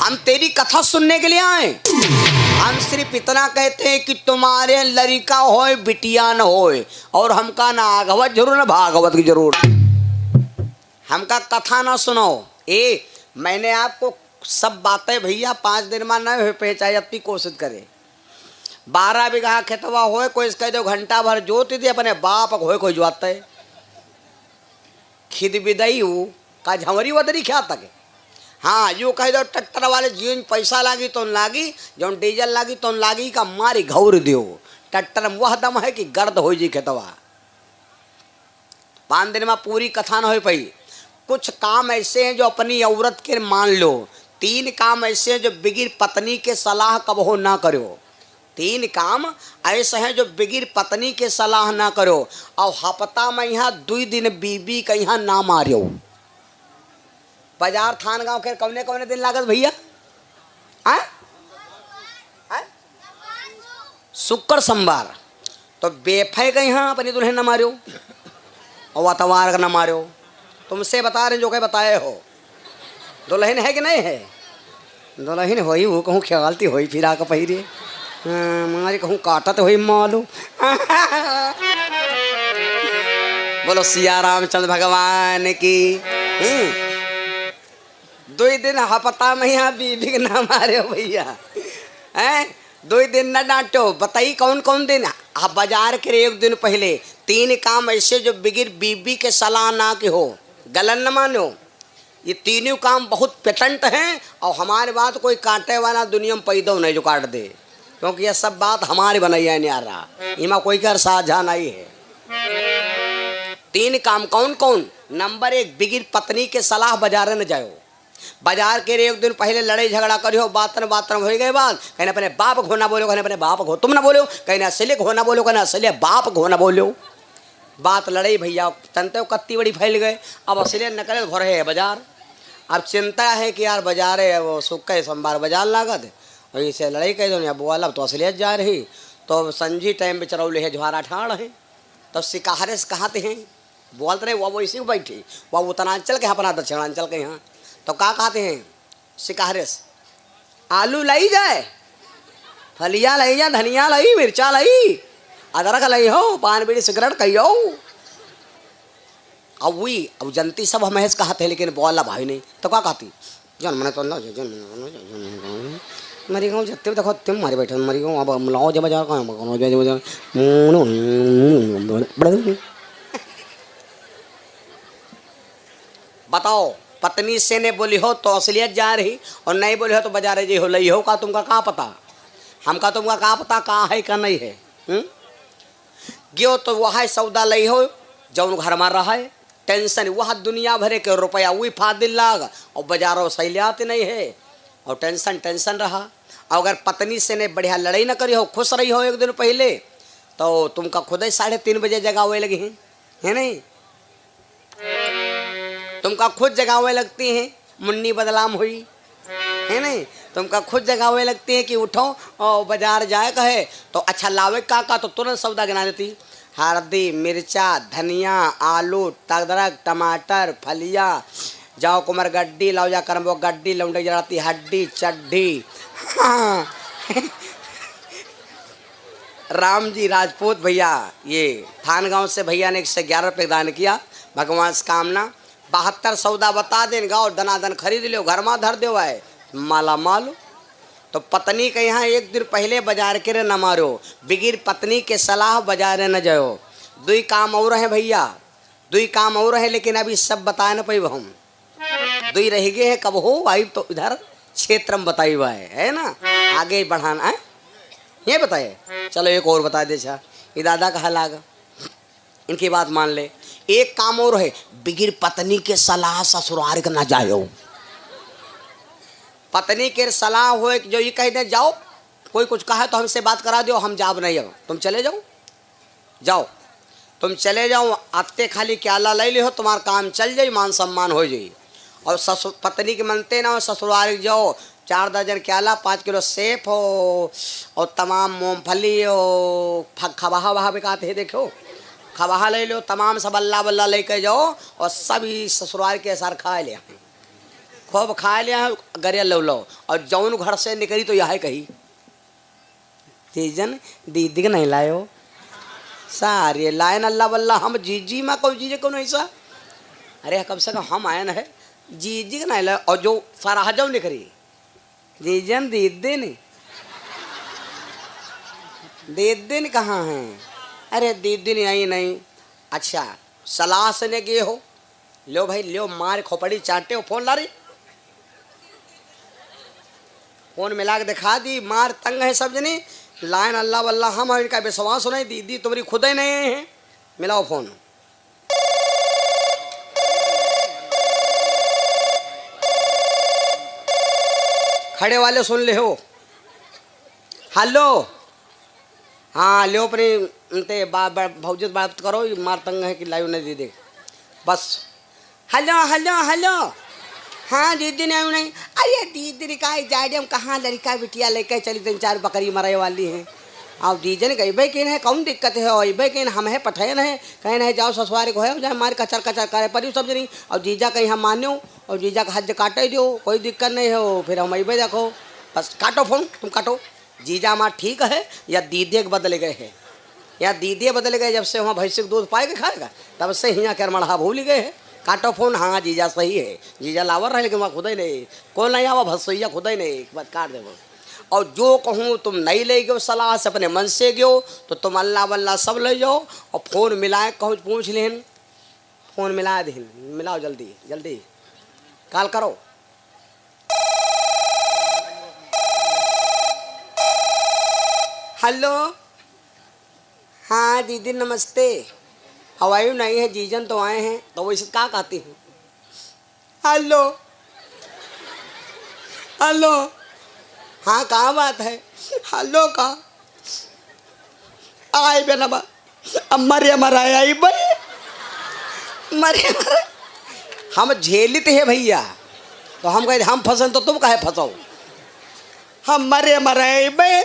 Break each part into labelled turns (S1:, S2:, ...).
S1: हम तेरी कथा सुनने के लिए आए। हम सिर्फ इतना कहते हैं कि तुम्हारे लड़का होए बिटिया न होए, और हमका ना आगवत जरूर ना भागवत की जरूर, हमका कथा ना सुनाओ। मैंने आपको सब बातें भैया 5 दिन में न हो पे, चाहे अपनी कोशिश करे। 12 बीघा खेतवा होए, कोई इसका जो घंटा भर जोत दी अपने बाप होए कोई जोतता है। खिद बिदई का झमरी वदरी क्या तक। हाँ यूँ कह दो ट्रैक्टर वाले जीवन पैसा लागी तो लागी, जो डीजल लागी तो लागी का मारी घौर दियो। ट्रैक्टर में वह दम है कि गर्द हो जी खेतवा। 5 दिन में पूरी कथा न हो पाई। कुछ काम ऐसे हैं जो अपनी औरत के मान लो। 3 काम ऐसे हैं जो बिगिर पत्नी के सलाह कबहो ना करो। 3 काम ऐसे हैं जो बिगिर पत्नी के सलाह ना करो। और हफ्ता में यहाँ 2 दिन बीबी का यहाँ ना मारियो। बाजार थान गांव के कौने कौने दिन लागत भैया? शुक्र सोमवार। तो बेफे का यहाँ अपनी दुल्हन न मारियो और अतवार का न मारियो। तुमसे बता रहे जो कह बताए हो। दुल्हन है कि नहीं है? दुल्हन होई वो कहूँ ख्यालती होई फिरा का पहिरे मारे कहूँ काटत होई मालू। बोलो सिया रामचंद्र भगवान की। 2 दिन हफ्ता में यहाँ बीबी ना मारे भैया हैं। 2 दिन न डांटो। बताइए कौन कौन दिन? आप बाजार के 1 दिन पहले 3 काम ऐसे जो बिगिर बीबी के सलाह ना के हो, गलन न मानो। ये 3 काम बहुत पेटेंट हैं और हमारे बात कोई काटे वाला दुनिया में पैदा नहीं जो काट दे, क्योंकि ये सब बात हमारी बनाई है न्यारा, इमा कोई कर साझा नहीं है। 3 काम कौन कौन? नंबर 1, बिगिर पत्नी के सलाह बाजार न जाओ। बाजार के 1 दिन पहले लड़ाई झगड़ा करियो, बातन हो गए बात। कहने अपने बाप घो ना बोलो, कहने अपने बाप घो तुम ना बोलो, कहने असले घो ना बोलो, कहने असले बाप घो ना बोलो। बात लड़ाई भैया तनते कत्ती बड़ी फैल गए। अब असले नकल घर है बाजार। अब चिंता है कि यार बाजार है वो सुक्का सोमवार बाजार लागत है, और इसे लड़ाई कह दो बोला तो असलियत जा रही। तो संजी टाइम पे चरौले है ज्वारा ठाड़ है। तब शिकारे से कहते हैं बोलते रहे वो इसी को बैठी वो उत्तरांचल के अपना दक्षिणांचल के यहाँ। तो क्या कहते हैं शिकारे से? आलू लाई जाए, फलिया लाई जा, धनिया लाई, मिर्चा लाई, अदरक लाई हो, पान बीड़ी सिगरेट कहियो। अब वही अब जनती सब महेश कहते हैं, लेकिन बोला भाई नहीं। तो क्या कहती? जन मैंने तो मरी गाँव जत्ते देखो तुम मारे बैठे मरी गाँव। अब लाओ जब जा बताओ। पत्नी से ने बोली हो तो असलियत जा रही, और नहीं बोली हो तो बाजार जी हो लई हो। का तुमका कहाँ पता? हमका तुमका कहाँ पता कहाँ है का नहीं है? गियो तो वह सौदा लई हो जौन घर में रहा है। टेंशन वह दुनिया भरे के रुपया वही फादिल लाग, और बाजारों सैलियात नहीं है, और टेंशन रहा। अगर पत्नी से ने बढ़िया लड़ाई न करी हो, खुश रही हो 1 दिन पहले, तो तुमका खुद ही 3:30 बजे जगावे लगी है नहीं? तुमका खुद जगावे लगती हैं, मुन्नी बदलाम हुई है नहीं? तुमका खुद जगावे लगती है कि उठो और बाजार जाए कहे तो अच्छा लावे का तो तुरंत सौदा गिना देती। हल्दी, मिर्चा, धनिया, आलू, अदरक, टमाटर, फलिया, जाओ कुमार गड्डी लाओ जा कर वो गड्डी लौंडे जलाती हड्डी चड्डी। हाँ। राम जी राजपूत भैया ये थान गांव से भैया ने 111 रुपये दान किया। भगवान से कामना 72 सौदा बता देगा और दनादन खरीद लो, घर में धर दो है माला माल। तो पत्नी के यहाँ 1 दिन पहले बाजार के न मारो, बिगिर पत्नी के सलाह बाजार न जाओ। 2 काम और हैं भैया, 2 काम और हैं, लेकिन अभी सब बताए न पाई हम। 2 रह गए हैं, कब हो आई तो इधर क्षेत्र में बताई हुआ है ना, आगे बढ़ाना है ये बताए। चलो एक और बता दे छा, ये दादा कहा लागा, इनकी बात मान ले। 1 काम और है, बिगिर पत्नी के सलाह ससुराल का ना जाओ। पत्नी के सलाह हो जो ये कह दे जाओ, कोई कुछ कहा तो हमसे बात करा दो, हम जाब नहीं अब तुम चले जाओ, जाओ तुम चले जाओ। आते खाली क्या ला ले लो, तुम्हारा काम चल जाए, मान सम्मान हो जाए। और ससुर पत्नी के मनते ना हो, ससुराल जाओ 4 दर्जन क्याला, 5 किलो सेब हो और तमाम मूँगफली हो, खबाहा वहा भी कहते हैं देखो, खबाहा ले लो, तमाम सब अल्लाह बल्ला लेके जाओ और सभी ससुराल के असर खा ले। खूब खा लिया गरिया लो लो और जौन घर से निकली तो यह कही जीजन दीदी के नहीं लायो सारे लायन अल्लाह वल्ला हम जीजी माँ को जीजे को नहीं सा अरे कम से कम हम आए ना है जीजी के नहीं लायो और जो सारा जाओ निकली जीजन दीदी ने दीदी कहाँ है अरे दीदी नहीं आई नहीं अच्छा सलाह से ने गए हो लो भाई लो मार खोपड़ी चाटे हो फोन ला रही फोन मिला के दिखा दी मार तंग है सब जनी लाइन अल्लाह वल्लाह हम इनका विश्वास नहीं दीदी तुम्हारी खुद ही नहीं है मिलाओ फोन खड़े वाले सुन ले हो हेलो हाँ लो अपने भौजत बात करो मार तंग है कि लाइव नहीं दीदी बस हेलो हेलो हेलो हाँ दीदी नहीं नहीं अरे दीदी का जाए कहाँ लड़का बिटिया लेकर चली 3-4 बकरी मरे वाली है अब दीदी ने कही भाई कहीं है कौन दिक्कत है और भाई कहीं हम है पठैन है कहीं नहीं जाओ ससुरारी को है जाए मार कचर कचर करे पर सब नहीं और जीजा कहीं हम मानो और जीजा का हज काटे दो कोई दिक्कत नहीं हो फिर हम अबे देखो बस काटो फोन तुम काटो जीजा माँ ठीक है या दीदी के बदले गए हैं या दीदी बदले गए जब से वहाँ भैंस दूध पाए के खाएगा तब से हियाँ कर मढ़ा भूल गए हैं काटो फोन हाँ जीजा सही है जीजा लावर रहे लेकिन वहाँ खुद ही नहीं कौन नहीं आवा भसैया खुद ही नहीं बस काट दे और जो कहूँ तुम नहीं ले गयो सलाह से अपने मन से गयो तो तुम अल्लाह वल्लाह सब ले जाओ और फोन मिलाए कहूँ पूछ लेन फोन मिला दे मिलाओ जल्दी जल्दी कॉल करो हेलो हाँ दीदी नमस्ते हवाई नहीं है जीजन तो आए हैं तो वो इसे क्या कहती हूँ हेलो हेलो हाँ कहाँ बात है हेलो का आए बे नबा अब मरे मराए आई भाई मरे मरे हम झेलित है भैया तो हम कहे हम फंसन तो तुम काहे फंसो हम मरे मराए भाई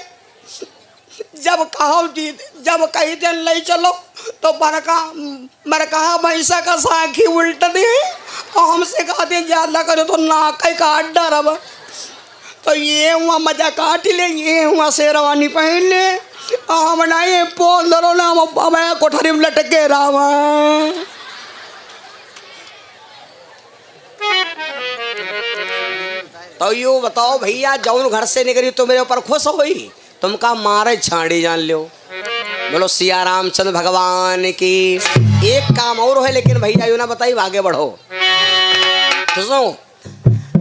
S1: जब कहो जी जब कहीं दिन ले चलो तो मरका भैंसा का साखी उल्टा दे और हमसे कहते ज्यादा करो तो नाक काट डर तो ये हुआ मजा काट ले ये हुआ शेरवानी पहन ले और हम नहीं पोल दरो ना हम कोठरी में लटक के रावा तो यूँ बताओ भैया जौन घर से निकली तो मेरे ऊपर खुश हुई तुमका मारे छाड़ी जान लो बोलो सिया रामचंद्र भगवान की एक काम और है लेकिन भैया यूँ ना बताइए आगे बढ़ो तो सुनो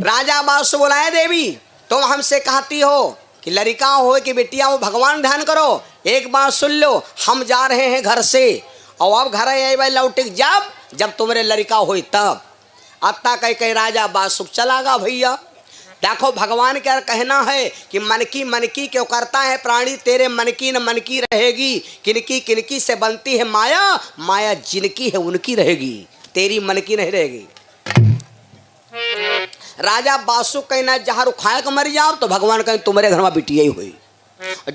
S1: राजा बासु बोलाए देवी तुम हमसे कहती हो कि लड़का हो कि बेटिया हो भगवान ध्यान करो एक बात सुन लो हम जा रहे हैं घर से और अब घर आई भाई लौटिक जब तुम्हारे लड़का हो तब अत्ता कह कह राजा बासुक चलागा भैया देखो भगवान क्या कहना है कि मन की क्यों करता है प्राणी तेरे मन की न मन की रहेगी किनकी से बनती है माया माया जिनकी है उनकी रहेगी तेरी मन की नहीं रहेगी राजा बासु कहना जहाँ रुखाए का मर जाओ तो भगवान कहें तुम्हारे घर में बिटिया ही हुई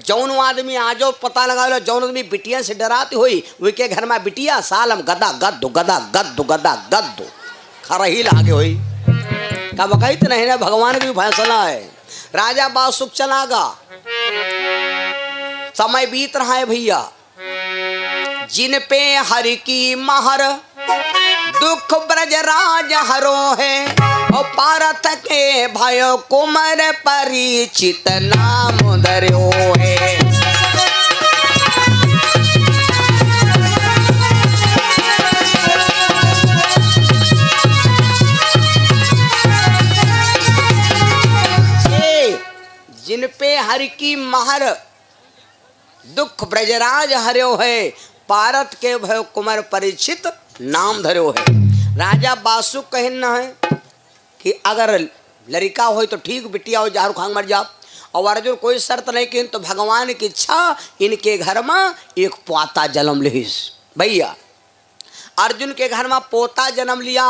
S1: जौन आदमी आजो पता लगा लो जौन आदमी बिटिया से डराती हुई वे के घर में बिटिया सालम गदा गद्दो गदा गद्दो गदा गद्दो खरही लागे हुई कब कही तो नहीं ना भगवान का भी फैसला है राजा बासुक चलागा समय बीत रहा है भैया जिन पे हरि की महर दुख ब्रजराज हरो है और पारथ के भयो कुमार परिचित नाम धरो है जिन पे हरि की महर दुख ब्रजराज हर्यो है पारत के भय कुमार परिचित नाम धर्यो है राजा बासु कहना है कि अगर लड़का हो तो ठीक बिटिया हो जारू खांग मर जाओ और अर्जुन कोई शर्त नहीं कि तो भगवान की इच्छा इनके घर में एक पोता जन्म लिस भैया अर्जुन के घर में पोता जन्म लिया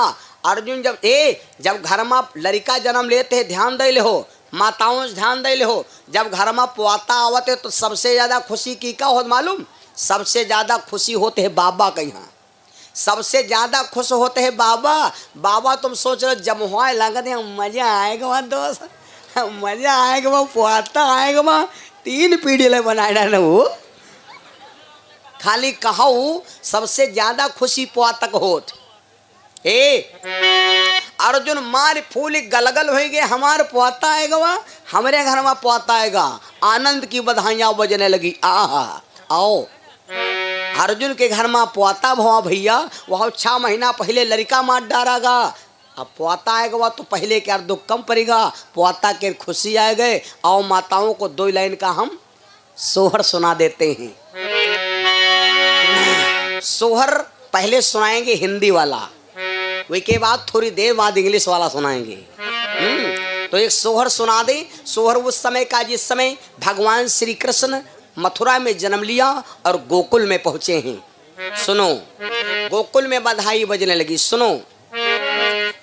S1: अर्जुन जब घर में लड़का जन्म लेते हैं ध्यान दे ले हो माताओं से ध्यान दे ले हो जब घर में पोता आवते तो सबसे ज़्यादा खुशी की क्या हो मालूम सबसे ज़्यादा खुशी होते है बाबा के यहाँ सबसे ज्यादा खुश होते हैं बाबा। बाबा तुम सोच रहे जब हुआ लगते हैं मजा आएगा वहाँ दोस्त, मजा आएगा वहाँ, पोता आएगा वहाँ, 3 पीढ़ी ले बनाए डाले वो। खाली कहू सबसे ज्यादा खुशी पोतक होत। अर्जुन मार फूल गलगल हो गए, हमारे पोता आएगा वहाँ, हमारे घर में पोता आएगा। आनंद की बधाइयां बजने लगी। आहा आओ अर्जुन के घर में पोता भवा भैया, वह 6 महीना पहले लड़का मार डारागा। अब पोता आएगा वह तो पहले क्या दुख कम पड़ेगा, पोता के खुशी आए गए। आओ माताओं को 2 लाइन का हम सोहर सुना देते हैं। सोहर पहले सुनाएंगे हिंदी वाला, वही के बाद थोड़ी देर बाद इंग्लिश वाला सुनाएंगे। तो एक सोहर सुना दे। सोहर उस समय का जिस समय भगवान श्री कृष्ण मथुरा में जन्म लिया और गोकुल में पहुंचे हैं। सुनो गोकुल में बधाई बजने लगी। सुनो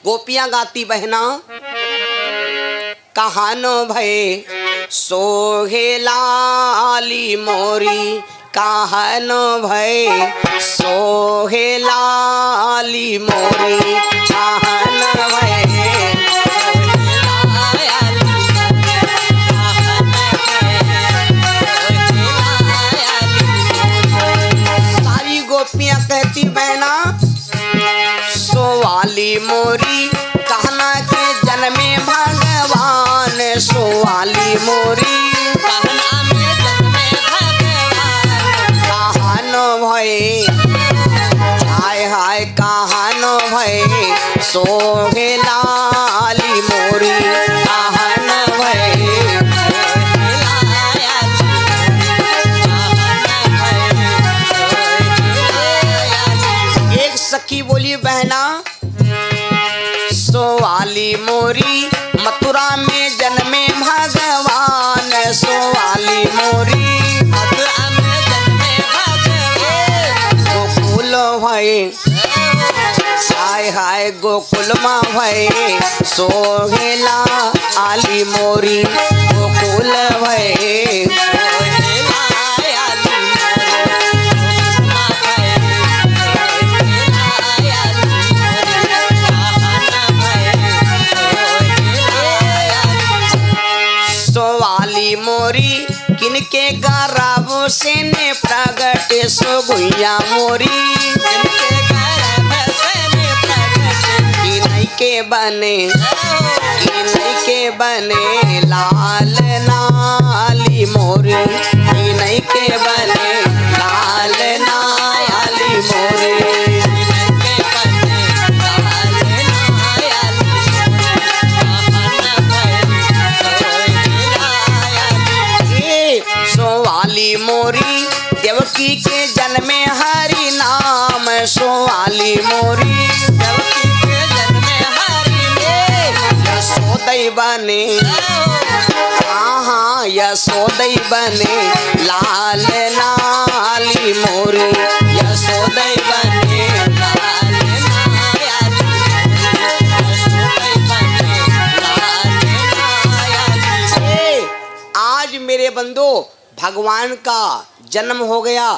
S1: गोपियां गाती बहना, कहानो भय सोहे लाली मोरी, कहानो भय सोहे लाली मोरी, कहानो भय। सारी गोपियां कहती बहना सोवाली मोरी, कहना के जन्मे भगवान, सोवाली मोरी कहना में जन्मे भगवान, कहानो भय हाय हाय, कहानो भय सोहे लाली मोरी, कहानो भय। एक सखी बोली बहना सोवाली मोरी, मथुरा में जन्मे भगवान, सोवाली मोरी मथुरा में जन्मे भगवान, गोकुल भय हाय हाय, गोकुल माँ भय सोहेला आली मोरी, गोकुल भय सोवाली मोरी, किनके गराबों से ने प्रगट सोगुइया मोरी, किनके गराब से ने प्रगट, इन्हीं के बने लाल नाली मोरी, इन्हीं के बने लाल नाली मोरी। सोवाली मोरी देवकी के जन्मे हरि नाम, सोवाली मोरी देवकी के जन्मे हरि नाम, यशोदई बने हाँ यशोदई बने लाल नाली मोरी, यशोदई बने लाल नाली मोरी। आज मेरे बंदो भगवान का जन्म हो गया।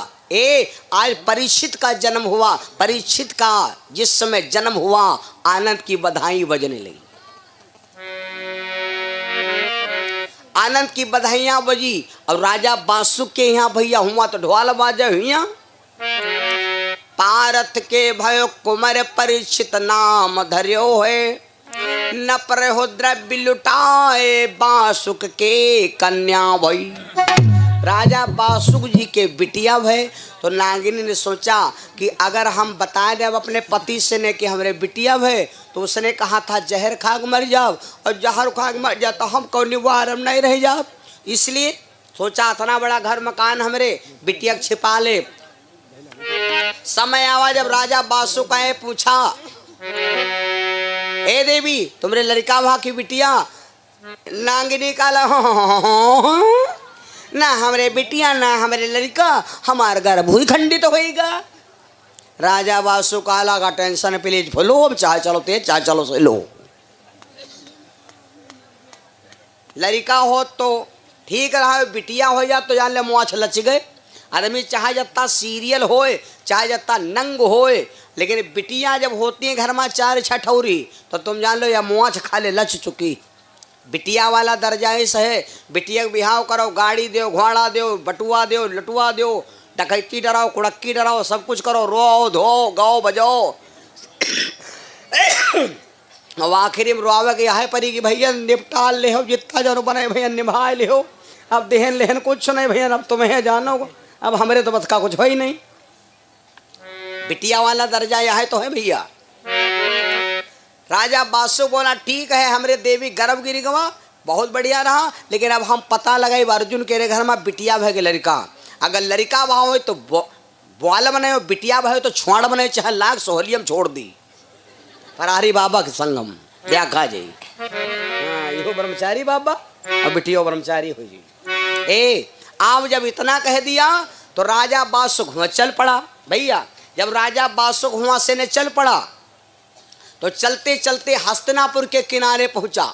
S1: आज परीक्षित का जन्म हुआ। परीक्षित का जिस समय जन्म हुआ आनंद की बधाई बजने लगी, आनंद की बधाइयां बजी। और राजा बासुक के यहाँ भैया हुआ तो ढोल बाजा हुआ। पारथ के भयो कुमार परीक्षित नाम धर्यो है, न पर हो द्रव्य लुटाए बासुक के कन्या भई। राजा बासुक जी के बिटिया भय तो नागिनी ने सोचा कि अगर हम बता दें अपने पति से ने कि हमारे बिटिया भय, तो उसने कहा था जहर खाक मर जाओ, और जहर खाक मर जाओ तो हम कौन वारम नहीं रह जाओ। इसलिए सोचा इतना बड़ा घर मकान हमरे बिटिया छिपा ले। समय आवा जब राजा बासुक आए, पूछा ए देवी तुमरे लड़का वहाँ की बिटिया? नागिनी काला ना हमारे बिटिया ना हमारे लड़का, हमार घर भूई खंडित तो होएगा। राजा बासु काला का टेंशन प्लीज भूलो, अब चाहे चलो तेज चाहे चलो से लो। लड़का हो तो ठीक रहा, बिटिया हो जा तो जान ले मुँह लच गए। आदमी चाहे जत्ता सीरियल होए चाहे जत्ता नंग होए, लेकिन बिटिया जब होती है घर में 4 छठौरी तो तुम जान लो या मुआछ खा ले लच चुकी। बिटिया वाला दर्जा ऐसा है, बिटिया के बिहाव करो, गाड़ी दो, घोड़ा दो, बटुआ दो, लटुआ दो, डकैती डराओ, कुड़क्की डराओ, सब कुछ करो, रो धो गाओ बजाओ। अब आखिरी में रोआवे के यह परी कि भैया निपटा ले हो, जितना जनो बने भैया निभा ले हो। अब देहन लेहन कुछ नहीं भैया, अब तुम्हें जानो, अब हमारे तो बस का कुछ है ही नहीं। बिटिया वाला दर्जा यह तो है भैया। राजा बादशाह बोला ठीक है, हमरे देवी गर्भ गिरी गवा बहुत बढ़िया रहा, लेकिन अब हम पता लगाई अर्जुन के घर में बिटिया भय के लड़का। अगर लड़का भाव हो तो बोल बने, बिटिया भाव तो छुआड़ बने, चाहे लाख सोहलियम छोड़ दी फरारी बाबा के संगम देखा जाई। हाँ यो ब्रह्मचारी बाबा और बिटिया ब्रह्मचारी हो जी। आप जब इतना कह दिया तो राजा बादशाह घुआ चल पड़ा भैया। जब राजा बादशाह घुआ से ने चल पड़ा तो चलते चलते हस्तिनापुर के किनारे पहुंचा।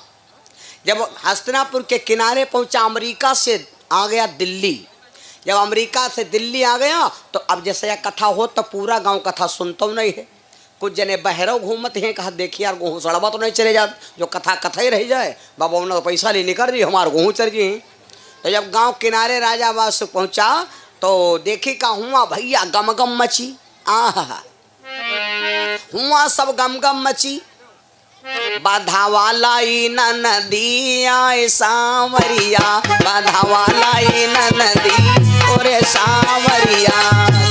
S1: जब हस्तिनापुर के किनारे पहुंचा, अमेरिका से आ गया दिल्ली। जब अमेरिका से दिल्ली आ गया तो अब जैसे यह कथा हो तो पूरा गांव कथा सुनता नहीं है। कुछ जने बहरों घूमते हैं, कहा देखिए यार गेहूँ सड़वा तो नहीं चले जाते, जो कथा कथा ही रह जाए, बाबा उन्होंने तो पैसा ले निकल रही हमारे गेहूँ चल जी। तो जब गांव किनारे राजा बादशाह पहुंचा तो देखी का हुआ भैया गम गम मची। आहा हुआ सब गम गम मची। बाधावा लाई न नदी आए सांवरिया, बाधावा लाई न नदी ओरे सांवरिया।